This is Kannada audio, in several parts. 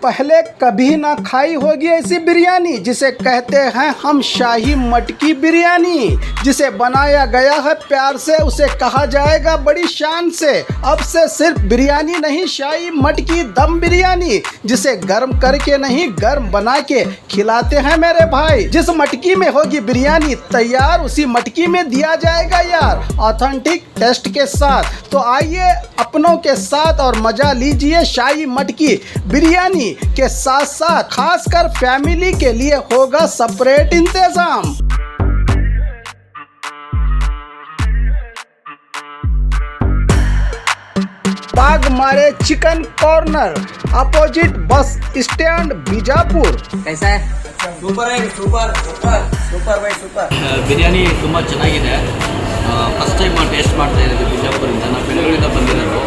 पहले कभी ना खाई होगी ऐसी बिरयानी जिसे कहते हैं हम शाही मटकी बिरयानी, जिसे बनाया गया है प्यार से, उसे कहा जाएगा बड़ी शान से। अब से सिर्फ बिरयानी नहीं, शाही मटकी दम बिरयानी, जिसे गर्म करके नहीं गर्म बना के खिलाते हैं मेरे भाई। जिस मटकी में होगी बिरयानी तैयार, उसी मटकी में दिया जाएगा यार ऑथेंटिक टेस्ट के साथ। तो आइए अपनों के साथ और मजा लीजिए शाही मटकी बिरयानी के साथ साथ खासकर फैमिली के लिए होगा सेपरेट इंतजाम। बाग मारे chicken corner, opposite bus stand Bijapur. कैसा है? ಸೂಪರ್ ಆಗಿ super super super by super biryani ತುಂಬ ಚೆನ್ನಾಗಿದೆ. ಫಸ್ಟ್ ಟೈಮ್ ಟೇಸ್ಟ್ ಮಾಡ್ತಾ ಇದ್ದೀವಿ ಬಿಜಾಪುರಿಂದ. ನಾವು ಬೆಂಗಳೂರಿಂದ ಬಂದಿರೋದು.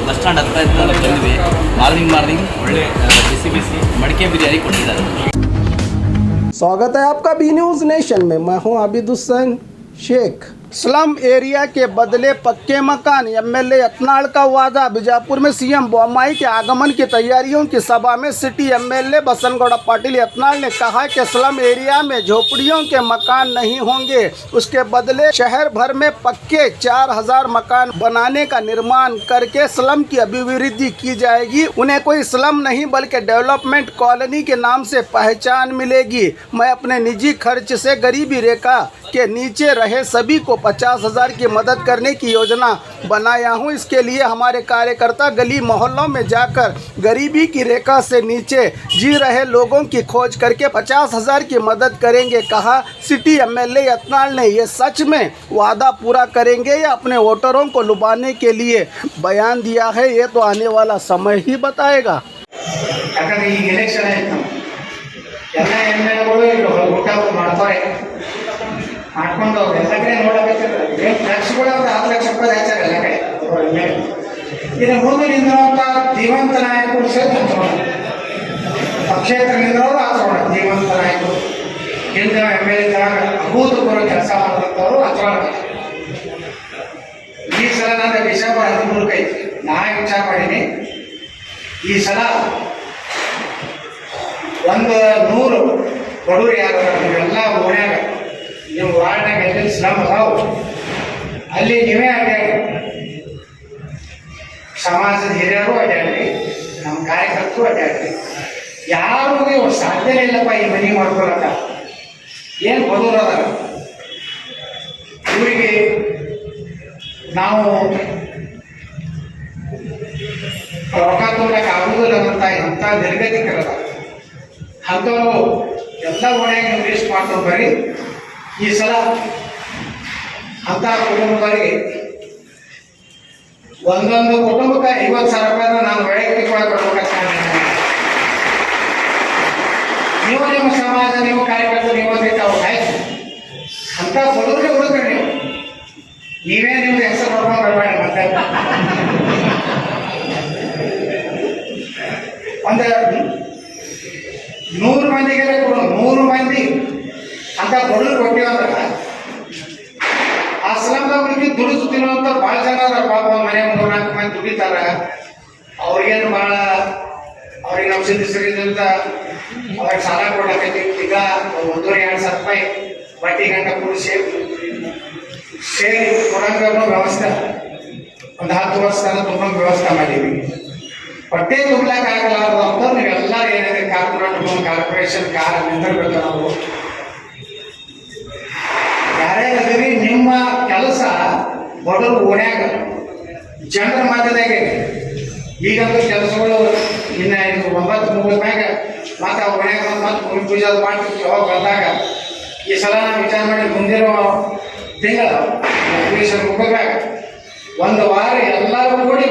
ಬಸ್ ಸ್ಟ್ಯಾಂಡ್ ಹತ್ರ ಇದ್ದ ಬಂದ್ವಿ. ಮಾರ್ನಿಂಗ್ ಒಳ್ಳೆ ಬಿಸಿ ಬಿಸಿ ಮಡಿಕೆ ಬಿರಿಯಾನಿ ಕೊಟ್ಟಿದ್ದಾರೆ. स्वागत है आपका बी न्यूज़ नेशन में। मैं हूं आबिद हुसैन शेख। स्लम एरिया के बदले पक्के मकान, एमएलए यत्नाल का वादा। बीजापुर में सीएम बोम्माई के आगमन की तैयारियों की सभा में सिटी एमएलए बसनगौड़ा पाटिल यत्नाल ने कहा कि स्लम एरिया में झोपड़ियों के मकान नहीं होंगे, उसके बदले शहर भर में पक्के 4000 मकान बनाने का निर्माण करके स्लम की अभिवृद्धि की जाएगी। उन्हें कोई स्लम नहीं बल्कि डेवलपमेंट कॉलोनी के नाम से पहचान मिलेगी। मैं अपने निजी खर्च से गरीबी रेखा के नीचे रहे सभी को 50,000 की मदद करने की योजना बनाया हूं। इसके लिए हमारे कार्यकर्ता गली मोहल्लों में जाकर गरीबी की रेखा से नीचे जी रहे लोगों की खोज करके 50,000 की मदद करेंगे, कहा सिटी एमएलए यत्नाल ने। ये सच में वादा पूरा करेंगे या अपने वोटरों को लुभाने के लिए बयान दिया है, ये तो आने वाला समय ही बताएगा। ಮಾಡ್ಕೊಂಡು ಎಲ್ಲ ಕಡೆ ನೋಡಬೇಕಾದ್ರೆ ಟ್ಯಾಕ್ಸ್ಗಳು ಒಂದು 6 ಲಕ್ಷ ರೂಪಾಯಿ ಹೆಚ್ಚಾಗ ಎಲ್ಲ ಕಡೆ. ಇನ್ನು ಮುಂದೆ ನಿಂದಿರುವಂಥ ಜೀವಂತ ನಾಯಕರು ಪಕ್ಷೇತರ ನಿಂದಿರೋರು ಆಚರೋಣ. ಜೀವಂತ ನಾಯಕರು ಹಿಂದೆ ಎಮ್ಎಲ್ಎ ಅಭೂತಪೂರ್ವ ಕೆಲಸ ಮಾಡಿದಂಥವ್ರು ಆಚರೋಣ. ಈ ಸಲ ನನ್ನ ವಿಷಯ 13 ಐತಿ. ನಾ ವಿಚಾರ ಮಾಡೀನಿ ಈ ಸಲ 100 ಬಡವರು ಯಾರು ನೀವೆಲ್ಲ ಓಣ್ಯಾಗ ನಿಮ್ಮ ವಾರ್ಡ್ನಾಗ ಎಲ್ಲಿ ಸ್ಲಮ್ ಅದಾವು ಅಲ್ಲಿ ನೀವೇ ಅಡ್ಡಾಡಿ, ಸಮಾಜದ ಹಿರಿಯರು ಅಡ್ಡಾಡ್ರಿ, ನಮ್ಮ ಕಾರ್ಯಕರ್ತರು ಅಡ್ಡಾಡ್ರಿ. ಯಾರಿಗೂ ಸಾಧ್ಯನೇ ಇಲ್ಲಪ್ಪ ಈ ಮನೆ ಮಾಡ್ಕೊಳಕ. ಏನು ಬಡವರು ಅದಾರ ಇವರಿಗೆ ನಾವು ರೊಕ್ಕ ತುಂಬಕ್ಕೆ ಆಗುವುದಿಲ್ಲ ಅಂತ ನಿರ್ಗತಿಕರದ ಅಂಥವ್ರು ಎಲ್ಲ ಓಣ್ಯಾಗ ನೀವು ಲಿಸ್ಟ್ ಮಾಡ್ಕೊಂಡು ಬರ್ರಿ. ಈ ಸಲ ಅಂತ ಕುಟುಂಬದವರಿಗೆ ಒಂದೊಂದು ಕುಟುಂಬಕ್ಕೆ 50,000 ರೂಪಾಯಿನ ನಾನು ವೈಯಕ್ತಿಕವಾಗಿ ಕೊಡ್ಬೇಕಾಗ್ತದೆ. ನೀವು ನಿಮ್ಮ ಸಮಾಜ, ನೀವು ಕಾರ್ಯಕರ್ತರು, ನೀವು ಅವ್ರು ಆಯ್ತು ಅಂತ ಬಡವ್ರಿಗೆ ಹುಡುಕ್ರಿ. ನೀವೇ ನಿಮ್ದು ಹೆಸರು ಬರ್ಕೊಂಡು ಬರಬೇಡ. ಮತ್ತೆ ಒಂದು 100 ಮಂದಿಗೆ ಕೊಡು, 100 ಮಂದಿ ಅಂತ ಬಡವ್ರು ಕೊಟ್ಟಿವಂದ್ರ ಆ ಸ್ಲಮ್ದವ್ರಿಗೆ ದುಡಿದು ತಿನ್ನುವಂತ ಭಾಳ ಜನ ಅದಾರ. ಪಾಪ ಮನೆ 3-4 ಮಂದಿ ದುಡಿತಾರ. ಅವ್ರಿಗೇನು ಭಾಳ ಅವ್ರಿಗೆ ನಾವು ಸಿದ್ಧಿಸಿದ್ರಿಂದ ಅವ್ರಿಗೆ ಸಾಲ ಕೊಡ್ಲಕೈತಿ. ಈಗ 1,200 ರೂಪಾಯಿ ಬಡ್ಡಿ ಗಂಟ ಕೂಡಿಸಿ ಸೇರಿ ಕೊಡಂಗನ್ನು ವ್ಯವಸ್ಥೆ ಒಂದು 10 ವರ್ಷ ತನಕ ತುಂಬಂಗೆ ವ್ಯವಸ್ಥೆ ಮಾಡೀವಿ. ಹೊಟ್ಟೆ ತುಂಬಲಾಕ ಆಗಲಾರ್ದಂತ ನೀವೆಲ್ಲ ಏನಿದೆ ಕಾರ್ಪೊರೇಷನ್ ನಿಂದಿರ್ಬೇಕು. ನಾವು ಯಾರ್ಯಾರಿದ್ದೀರಿ ನಿಮ್ಮ ಕೆಲಸ ಬಡವರು ಓಣ್ಯಾಗ ಜನರ ಮಧ್ಯದಾಗ. ಈಗಂತೂ ಕೆಲಸಗಳು ಇನ್ನು 9 ಮುಗಿದ ಮ್ಯಾಗ ಮತ್ತೆ ಓಣ್ಯಾಗ ಮತ್ತೆ ಭೂಮಿ ಪೂಜೆ ಮಾಡ್ತಿರ್ತೀವಿ. ಅವಾಗ ಬಂದಾಗ ಈ ಸಲ ನಾವು ವಿಚಾರ ಮಾಡಿ ಮುಂದಿರೋ ತಿಂಗಳ ಮುಗಿದಾಗ 1 ವಾರ ಎಲ್ಲರೂ ಕೂಡಿ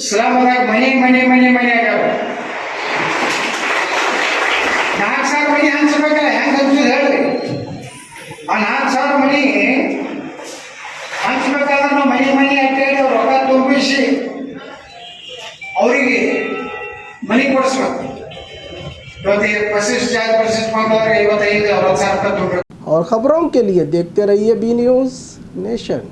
ಸ್ಲಮ್ದಾಗ ಮನೆ ಆಗ್ಯಾವ. 4,000 ಮನೆ ಹಂಚ್ಬೇಕಲ್ಲ, ಹೆಂಗೆ ಹಂಚಿದ್ ಹೇಳ್ರಿ. ಆ 4,000 ಮನೆ ಹಂಚ್ಬೇಕಾದ್ರೆ ನಾವು ಮನೆ ಅಂತೇಳಿ ಅವ್ರು ರೊಕ್ಕ ತುಂಬಿಸಿ ಅವರಿಗೆ ಮನೆ ಕೊಡಿಸ್ಬೇಕು. 25% ಬಂದವ್ರಿಗೆ 55-60,000 ರೂಪಾಯಿ ತುಂಬಬೇಕು. और खबरों के लिए देखते रहिए बी न्यूज़ नेशन।